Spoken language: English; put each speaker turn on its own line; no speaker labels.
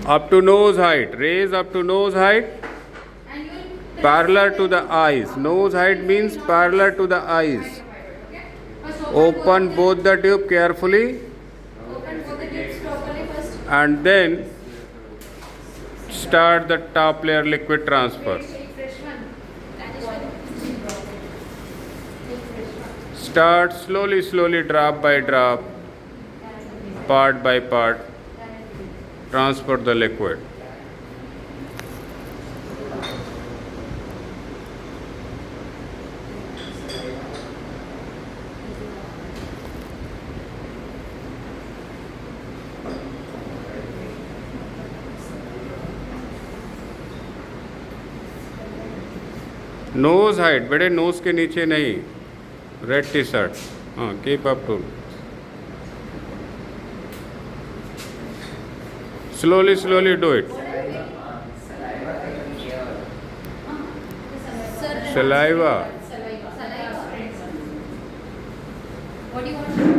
Up to nose height. Raise up to nose height.
And you will
Parallel to the eyes. Nose height means parallel to the eyes.
first
Open both the tube carefully
open both the tubes properly first.
and then start the top layer liquid transfer.
Take fresh one. Take fresh one.
Start slowly, drop by drop, part by part, transfer the liquid. Nose height बेटे nose के नीचे नहीं red T shirt हाँ keep up to slowly do it saliva
Saliva. What do you want?